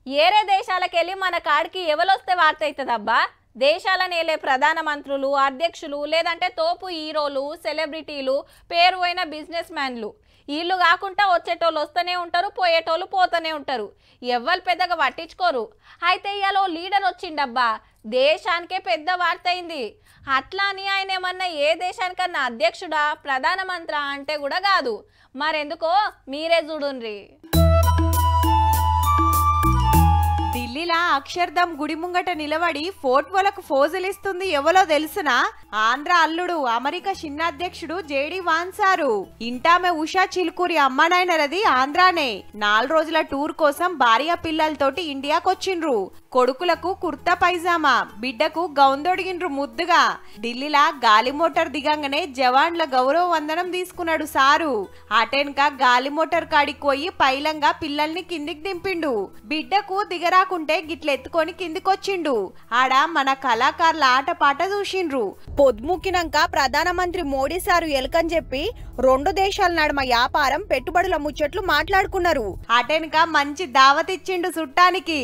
ఏరే దేశాలకెళ్ళి మన కాడికి ఎవలొస్తే వార్త అవుతుందబ్బా. దేశాలనేలే ప్రధానమంత్రులు, అధ్యక్షులు, లేదంటే తోపు హీరోలు, సెలబ్రిటీలు, పేరు అయిన బిజినెస్ మ్యాన్లు. వీళ్ళు కాకుండా వచ్చేటోళ్ళు వస్తూనే ఉంటారు, పోయేటోళ్ళు పోతూనే ఉంటారు. ఎవ్వరు పెద్దగా పట్టించుకోరు. అయితే ఇవాళ లీడర్ వచ్చిండబ్బా, దేశానికే పెద్ద వార్త అయింది. అట్లా అని ఆయన ఏమన్నా ఏ దేశానికన్నా అధ్యక్షుడా, ప్రధానమంత్రి అంటే కూడా కాదు. మరెందుకో మీరే చూడుండ్రి. ఢిల్లీలా అక్షర్ధామ్ గుడి ముంగట నిలబడి ఫోటోలకు ఫోజులిస్తుంది ఎవలో తెలుసునా? ఆంధ్ర అల్లుడు, అమెరికా చిన్నాధ్యక్షుడు జేడి వాన్సారు. ఇంటామె ఉషా చిలుకూరి అమ్మనాయనరది ఆంధ్రానే. 4 రోజుల టూర్ కోసం భార్య పిల్లలతోటి ఇండియాకొచ్చిండ్రు. కొడుకులకు కుర్తా పైజామా, బిడ్డకు గౌన్ దొడిగిండ్రు ముద్దుగా. ఢిల్లీలా గాలి మోటార్ దిగంగానే జవాన్ల గౌరవ వందనం తీసుకున్నాడు సారు. అటెన్క గాలి మోటార్ కాడికి పోయి పైలంగా పిల్లల్ని కిందికి దింపిండు. బిడ్డకు దిగరాకుంటే గిట్లెత్తుకొని కిందికొచ్చిండు. ఆడ మన కళాకారుల ఆటపాట చూసిండ్రు. పొద్దుముకినాక ప్రధానమంత్రి మోడీ సారు ఎలకని చెప్పి 2 దేశాల నడుమ వ్యాపారం, పెట్టుబడుల ముచ్చట్లు మాట్లాడుకున్నారు. అటెన్క మంచి దావత్ ఇచ్చిండు చుట్టానికి.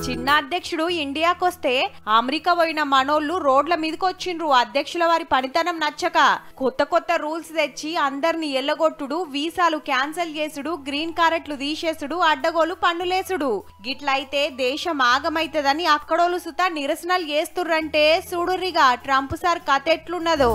చిన్న అధ్యక్షుడు ఇండియాకొస్తే అమెరికా పోయిన మనోళ్ళు రోడ్ల మీదకి వచ్చిండ్రు. అధ్యక్షుల వారి పనితనం నచ్చక కొత్త కొత్త రూల్స్ తెచ్చి అందరిని ఎల్లగొట్టుడు, వీసాలు క్యాన్సిల్ చేసుడు, గ్రీన్ కార్డులు తీసేసుడు, అడ్డగోలు పన్నులేసుడు. గిట్లయితే దేశం ఆగమైతదని అక్కడోళ్ళు సుతా నిరసనలు చేస్తుర్రంటే చూడుర్రిగా ట్రంప్ సార్ కథ ఎట్లున్నదో.